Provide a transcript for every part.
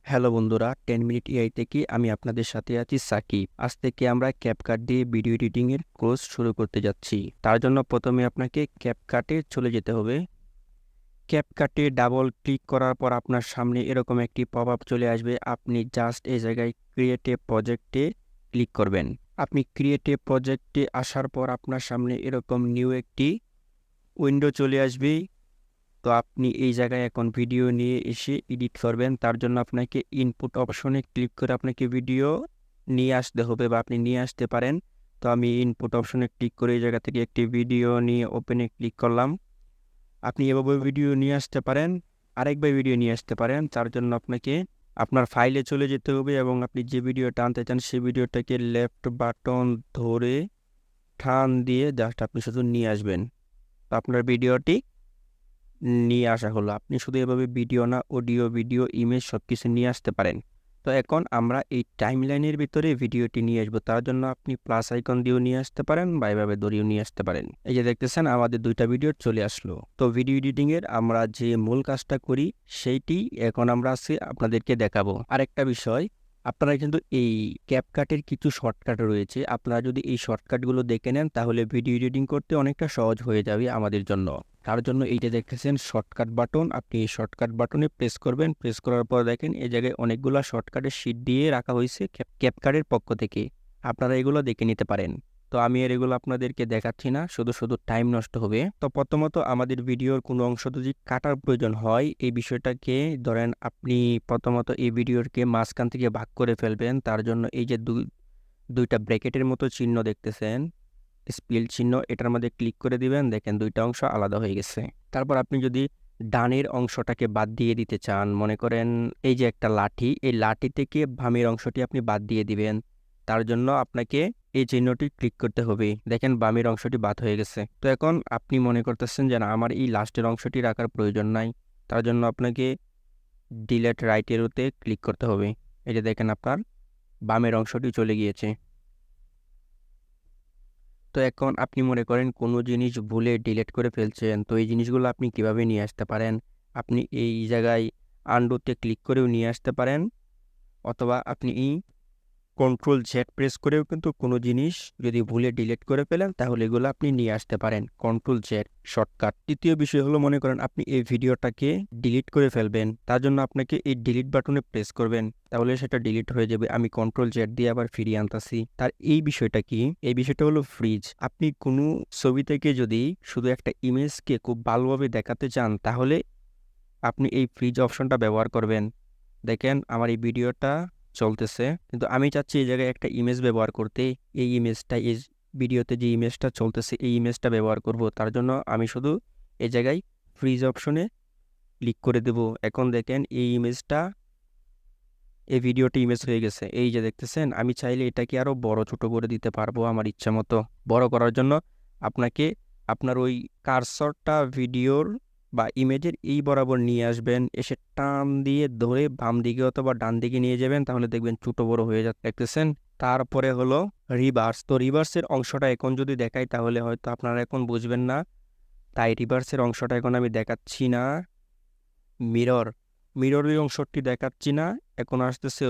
Hello বন্ধুরা, 10 minute AI থেকে আমি আপনাদের সাথে আছি সাকিব। আজ থেকে আমরা ক্যাপকাট দিয়ে ভিডিও এডিটিং এর কোর্স শুরু করতে যাচ্ছি। তার জন্য প্রথমে আপনাকে ক্যাপকাটে চলে যেতে হবে। ক্যাপকাটে ডাবল ক্লিক করার পর আপনার সামনে এরকম একটি পপ আপ চলে আসবে। আপনি জাস্ট এই জায়গায় ক্রিয়েট এ প্রজেক্টে ক্লিক করবেন। আপনি ক্রিয়েট এ প্রজেক্টে আসার পর আপনার সামনে এরকম নিউ একটি উইন্ডো চলে আসবে। তো আপনি এই জায়গায় এখন ভিডিও নিয়ে এসে এডিট করবেন। তার জন্য আপনাকে ইনপুট অপশনে ক্লিক করে আপনাকে ভিডিও নিয়ে আসতে হবে বা আপনি নিয়ে আসতে পারেন। তো আমি ইনপুট অপশনে ক্লিক করে এই জায়গা থেকে একটি ভিডিও নিয়ে ওপেনে ক্লিক করলাম। আপনি এভাবে ভিডিও নিয়ে আসতে পারেন, আরেকবার ভিডিও নিয়ে আসতে পারেন। তার জন্য আপনাকে আপনার ফাইলে চলে যেতে হবে এবং আপনি যে ভিডিওটা আনতে চান সেই ভিডিওটাকে লেফট বাটন ধরে টান দিয়ে জাস্ট আপনি শুধু নিয়ে আসবেন। তো আপনার ভিডিওটি নিয়ে আসা হলো। আপনি শুধু এভাবে ভিডিও না, অডিও, ভিডিও, ইমেজ সবকিছু নিয়ে আসতে পারেন। তো এখন আমরা এই টাইমলাইনের ভিতরে ভিডিওটি নিয়ে আসবো। তার জন্য আপনি প্লাস আইকন দিয়েও নিয়ে আসতে পারেন বা এভাবে ধরেও নিয়ে আসতে পারেন। এই যে দেখতেছেন আমাদের দুইটা ভিডিও চলে আসলো। তো ভিডিও এডিটিং এর আমরা যে মূল কাজটা করি সেইটি এখন আমরা আজকে আপনাদেরকে দেখাবো। আরেকটা বিষয়, আপনারা কিন্তু এই ক্যাপকাটের কিছু শর্টকাট রয়েছে। আপনারা যদি এই শর্টকাটগুলো দেখে নেন তাহলে ভিডিও এডিটিং করতে অনেকটা সহজ হয়ে যাবে আমাদের জন্য। তার জন্য এইটা দেখতেছেন শর্টকাট বাটন, আপনি এই শর্টকাট বাটনে প্রেস করবেন। প্রেস করার পর দেখেন এই জায়গায় অনেকগুলো শর্টকাটের শীট দিয়ে রাখা হয়েছে ক্যাপকাটের পক্ষ থেকে। আপনারা এগুলো দেখে নিতে পারেন। তো আমি আর এগুলো আপনাদেরকে দেখাচ্ছি না, শুধু শুধু টাইম নষ্ট হবে। তো প্রথমত আমাদের ভিডিওর কোনো অংশ যদি কাটার প্রয়োজন হয়, এই বিষয়টাকে ধরেন আপনি প্রথমত এই ভিডিওকে মাঝখান থেকে ভাগ করে ফেলবেন। তার জন্য এই যে দুইটা ব্র্যাকেটের মতো চিহ্ন দেখতেছেন, স্পিল চিহ্ন, এটার মধ্যে ক্লিক করে দিবেন। দেখেন দুইটা অংশ আলাদা হয়ে গেছে। তারপর আপনি যদি ডানের অংশটাকে বাদ দিয়ে দিতে চান, মনে করেন এই যে একটা লাঠি, এই লাঠি থেকে বামের অংশটি আপনি বাদ দিয়ে দিবেন। তার জন্য আপনাকে এই চিহ্নটি ক্লিক করতে হবে। দেখেন বামের অংশটি বাদ হয়ে গেছে। তো এখন আপনি মনে করতেছেন যে না, আমার এই লাস্টের অংশটি রাখার প্রয়োজন নাই। তার জন্য আপনাকে ডিলেট রাইট এরোতে ক্লিক করতে হবে। এই যে দেখেন আপনার বামের অংশটি চলে গিয়েছে। তো এখন আপনি মনে করেন কোনো জিনিস ভুলে ডিলিট করে ফেলছেন, তো এই জিনিসগুলো আপনি কিভাবে নিয়ে আসতে পারেন? আপনি এই জায়গায় আন্ডুতে ক্লিক করেও নিয়ে আসতে পারেন, অথবা আপনি কন্ট্রোল জেড প্রেস করেও কিন্তু কোনো জিনিস যদি ভুলে ডিলিট করে ফেলেন তাহলে এগুলো আপনি নিয়ে আসতে পারেন। Control Z shortcut. তৃতীয় বিষয় হলো, মনে করেন আপনি এই ভিডিওটাকে ডিলিট করে ফেলবেন, তার জন্য আপনাকে এই ডিলিট বাটনে প্রেস করবেন, তাহলে সেটা ডিলিট হয়ে যাবে। আমি কন্ট্রোল জেড দিয়ে আবার ফিরিয়ে আনতাছি। তার এই বিষয়টা কি? এই বিষয়টা হলো ফ্রিজ। আপনি কোনো ছবি থেকে যদি শুধু একটা ইমেজকে খুব ভালোভাবে দেখাতে চান তাহলে আপনি এই ফ্রিজ অপশনটা ব্যবহার করবেন। দেখেন আমার এই ভিডিওটা চলতেছে, কিন্তু আমি চাচ্ছি এই জায়গায় একটা ইমেজ ব্যবহার করতে। এই ইমেজটা, এই ভিডিওতে যে ইমেজটা চলতেছে এই ইমেজটা ব্যবহার করব। তার জন্য আমি শুধু এই জায়গায় ফ্রিজ অপশনে ক্লিক করে দেব। এখন দেখেন এই ইমেজটা, এই ভিডিওটি ইমেজ হয়ে গেছে। এই যে দেখতেছেন, আমি চাইলে এটাকে আরো বড় ছোট করে দিতে পারবো আমার ইচ্ছা মতো। বড় করার জন্য আপনাকে আপনার ওই কার্সরটা ভিডিওর বা ইমেজের এই বরাবর নিয়ে আসবেন, এসে টান দিয়ে ধরে বাম দিকে অথবা ডান দিকে নিয়ে যাবেন, তাহলে দেখবেন ছোট বড় হয়ে যাচ্ছে। দেখতেছেন? তারপরে হলো রিভার্স। তো রিভার্সের অংশটা এখন যদি দেখাই তাহলে হয়তো আপনারা এখন বুঝবেন না, তাই রিভার্সের অংশটা এখন আমি দেখাচ্ছি না। মিরর, মিররের অংশটি দেখাচ্ছি না, এখন আসতেছে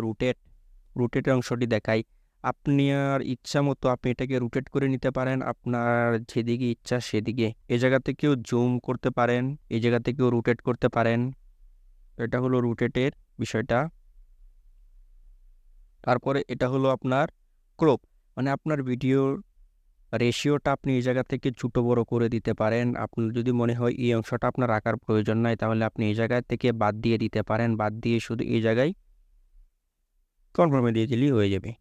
রুটেটের অংশটি দেখাই। আপনার ইচ্ছা মতো আপনি এটাকে রুটেট করে নিতে পারেন, আপনার যেদিকে ইচ্ছা সেদিকে। এই জায়গা থেকেও জুম করতে পারেন, এই জায়গা থেকেও রুটেট করতে পারেন। এটা হলো রুটেটের বিষয়টা। তারপরে এটা হলো আপনার ক্রপ, মানে আপনার ভিডিওর রেশিওটা আপনি এই জায়গা থেকে ছোট বড় করে দিতে পারেন। আপনার যদি মনে হয় এই অংশটা আপনার রাখার প্রয়োজন নাই তাহলে আপনি এই জায়গা থেকে বাদ দিয়ে দিতে পারেন। বাদ দিয়ে শুধু এই জায়গায় কনফার্মে দিয়ে দিলেই হয়ে যাবে।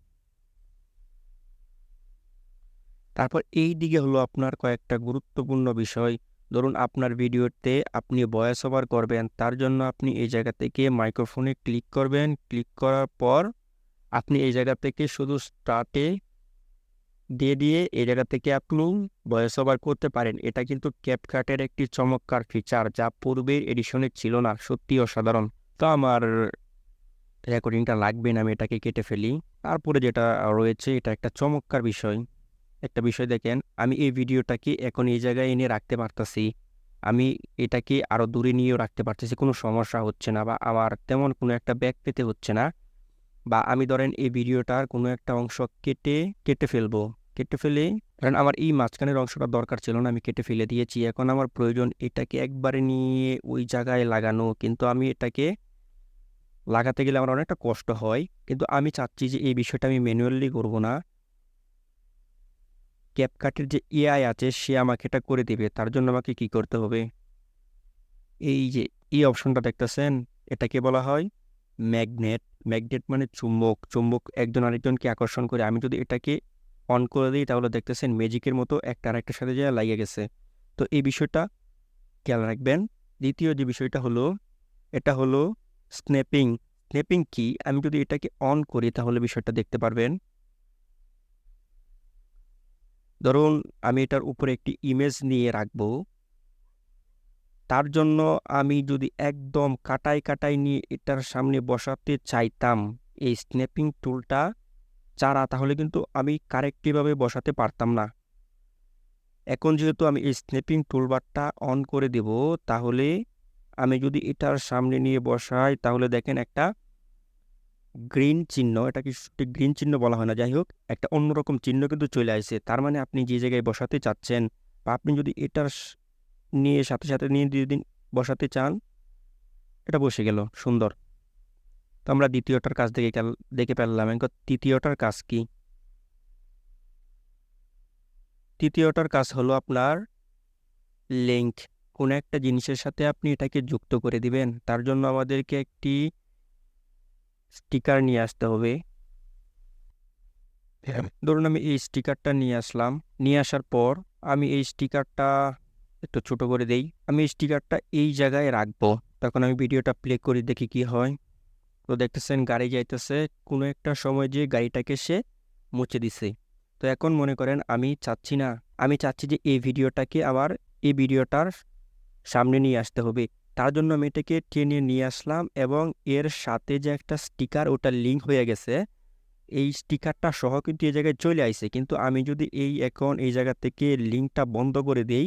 তারপর এই দিকে হলো আপনার কয়েকটা গুরুত্বপূর্ণ বিষয়। ধরুন আপনার ভিডিওতে আপনি ভয়েস ওভার করবেন, তার জন্য আপনি এই জায়গা থেকে মাইক্রোফোনে ক্লিক করবেন। ক্লিক করার পর আপনি এই জায়গা থেকে শুধু স্টার্টে দিয়ে এই জায়গা থেকে আপনি ভয়েস ওভার করতে পারেন। এটা কিন্তু ক্যাপকাটের একটি চমৎকার ফিচার, যা পূর্বের এডিশনে ছিল না। সত্যি অসাধারণ। তো আমার রেকর্ডিংটা লাগবে না, আমি এটাকে কেটে ফেলি। তারপরে যেটা রয়েছে এটা একটা চমৎকার বিষয়। একটা বিষয় দেখেন, আমি এই ভিডিওটাকে এখন এই জায়গায় এনে রাখতে পারতাছি। আমি এটাকে আরও দূরে নিয়েও রাখতে পারতেছি, কোনো সমস্যা হচ্ছে না, বা আমার তেমন কোনো একটা ব্যাক পেতে হচ্ছে না। বা আমি ধরেন এই ভিডিওটার কোনো একটা অংশ কেটে ফেলবো, কেটে ফেলে কারণ আমার এই মাঝখানের অংশটা দরকার ছিল না, আমি কেটে ফেলে দিয়েছি। এখন আমার প্রয়োজন এটাকে একবারে নিয়ে ওই জায়গায় লাগানো, কিন্তু আমি এটাকে লাগাতে গেলে আমার অনেকটা কষ্ট হয়। কিন্তু আমি চাচ্ছি যে এই বিষয়টা আমি ম্যানুয়ালি করব না, ক্যাপকাটের যে এআই আছে সে আমাকে এটা করে দেবে। তার জন্য আমাকে কি করতে হবে, এই যে এই অপশনটা দেখতেছেন, এটাকে বলা হয় ম্যাগনেট। ম্যাগনেট মানে চুম্বক। চুম্বক একজন আরেকজনকে আকর্ষণ করে। আমি যদি এটাকে অন করে দিই তাহলে দেখতেছেন ম্যাজিকের মতো একটা আরেকটার সাথে যা লাগিয়ে গেছে। তো এই বিষয়টা খেয়াল রাখবেন। দ্বিতীয় যে বিষয়টা হলো, এটা হলো স্ন্যাপিং। স্ন্যাপিং কি, আমি যদি এটাকে অন করি তাহলে বিষয়টা দেখতে পারবেন। ধরুন আমি এটার উপরে একটি ইমেজ নিয়ে রাখবো, তার জন্য আমি যদি একদম কাটাই নিয়ে এটার সামনে বসাতে চাইতাম এই স্ন্যাপিং টুলটা ছাড়া, তাহলে কিন্তু আমি কারেক্টলিভাবে বসাতে পারতাম না। এখন যেহেতু আমি এই স্ন্যাপিং টুলবারটা অন করে দেব, তাহলে আমি যদি এটার সামনে নিয়ে বসাই তাহলে দেখেন একটা গ্রিন চিহ্ন, এটাকে গ্রিন চিহ্ন বলা হয় না, যাই হোক একটা অন্যরকম চিহ্ন কিন্তু চলে আসছে। তার মানে আপনি যে জায়গায় বসাতে চাচ্ছেন, বা আপনি যদি এটার নিয়ে সাথে নিয়ে যদি বসাতে চান, এটা বসে গেল সুন্দর। তো আমরা দ্বিতীয়টার কাজ দেখে ফেললাম। এখন তৃতীয়টার কাজ কি? তৃতীয়টার কাজ হলো আপনার লিঙ্ক। কোনো একটা জিনিসের সাথে আপনি এটাকে যুক্ত করে দিবেন, তার জন্য আমাদেরকে একটি স্টিকার নিয়ে আসতে হবে। ধরুন আমি এই স্টিকারটা নিয়ে আসলাম, নিয়ে আসার পর আমি এই স্টিকারটা একটু ছোট করে দেই। আমি এই স্টিকারটা এই জায়গায় রাখবো। তখন আমি ভিডিওটা প্লে করি, দেখি কি হয়। তো দেখতেছেন গাড়ি যাইতেছে, কোনো একটা সময় যে গাড়িটাকে সে মুছে দিছে। তো এখন মনে করেন আমি চাচ্ছি যে এই ভিডিওটাকে আবার এই ভিডিওটার সামনে নিয়ে আসতে হবে। তার জন্য আমি এটাকে টেনে নিয়ে আসলাম, এবং এর সাথে যে একটা স্টিকার ওটা লিঙ্ক হয়ে গেছে, এই স্টিকারটা সহ কিন্তু এই জায়গায় চলে আইছে। কিন্তু আমি যদি এখন এই জায়গা থেকে লিঙ্কটা বন্ধ করে দেই,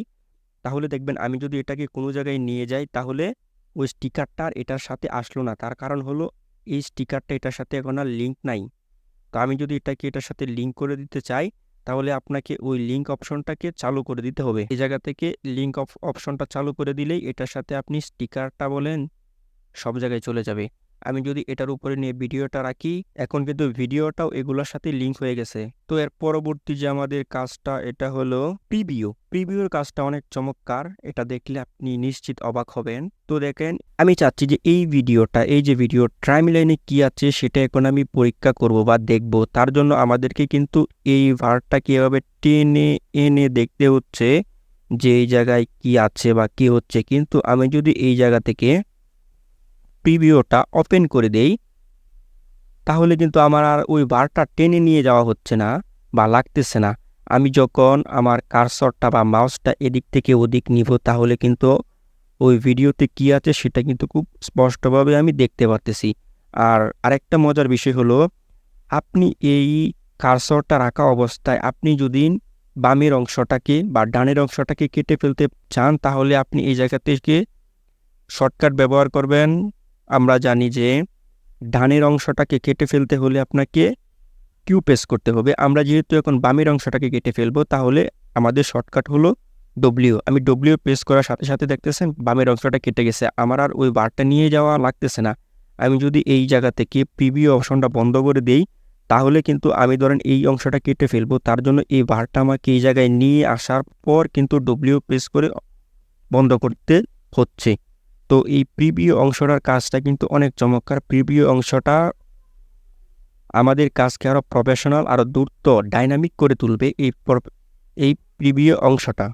তাহলে দেখবেন আমি যদি এটাকে কোনো জায়গায় নিয়ে যাই তাহলে ওই স্টিকারটা এটার সাথে আসলো না। তার কারণ হলো এই স্টিকারটা এটার সাথে এখন আর লিঙ্ক নাই। তো আমি যদি এটাকে এটার সাথে লিঙ্ক করে দিতে চাই, তাহলে আপনাকে ওই লিঙ্ক অপশনটাকে চালু করে দিতে হবে। এই জায়গা থেকে লিঙ্ক অপশনটা চালু করে দিলেই এটার সাথে আপনি স্টিকারটা বলেন সব জায়গায় চলে যাবে। আমি যদি এটার উপরে নিয়ে ভিডিওটা রাখি, এখন কিন্তু ভিডিওটাও এগুলোর সাথে লিঙ্ক হয়ে গেছে। তো এর পরবর্তী যে আমাদের কাজটা, এটা হলো প্রিভিউর কাজটা অনেক চমৎকার। এটা দেখলে আপনি নিশ্চিত অবাক হবেন। তো দেখেন, আমি চাচ্ছি যে এই যে ভিডিও টাইমলাইনে কি আছে সেটা এখন আমি পরীক্ষা করব বা দেখব। তার জন্য আমাদেরকে কিন্তু এই ভার্টটাকে এভাবে টেনে এনে দেখতে হচ্ছে যে এই জায়গায় কি আছে বা কি হচ্ছে। কিন্তু আমি যদি এই জায়গা থেকে প্রিভিউটা ওপেন করে দেই, তাহলে কিন্তু আমার আর ওই বারটা টেনে নিয়ে যাওয়া হচ্ছে না বা লাগতেছে না। আমি যখন আমার কার্সরটা বা মাউসটা এদিক থেকে ওদিক নিব, তাহলে কিন্তু ওই ভিডিওতে কি আছে সেটা কিন্তু খুব স্পষ্টভাবে আমি দেখতে পারতেছি। আর আরেকটা মজার বিষয় হলো, আপনি এই কার্সরটা রাখা অবস্থায় আপনি যদি বামের অংশটাকে বা ডানের অংশটাকে কেটে ফেলতে চান, তাহলে আপনি এই জায়গা থেকে শর্টকাট ব্যবহার করবেন। আমরা জানি যে ডানের অংশটাকে কেটে ফেলতে হলে আপনাকে কিউ প্রেস করতে হবে। আমরা যেহেতু এখন বামের অংশটাকে কেটে ফেলবো, তাহলে আমাদের শর্টকাট হলো ডব্লিউ। আমি ডব্লিউ প্রেস করার সাথে সাথে দেখতেছেন বামের অংশটা কেটে গেছে। আমার আর ওই বারটা নিয়ে যাওয়া লাগতেছে না। আমি যদি এই জায়গা থেকে প্রিভিউ অপশনটা বন্ধ করে দেই, তাহলে কিন্তু আমি ধরেন এই অংশটা কেটে ফেলবো। তার জন্য এই বারটা আমাকে এই জায়গায় নিয়ে আসার পর কিন্তু ডব্লিউ প্রেস করে বন্ধ করতে হচ্ছে। তো এই প্রিভিউ অংশটার কাজটা কিন্তু অনেক চমৎকার। প্রিভিউ অংশটা আমাদের কাজকে আরও প্রফেশনাল, আরও দ্রুত, ডাইনামিক করে তুলবে এই প্রিভিউ অংশটা।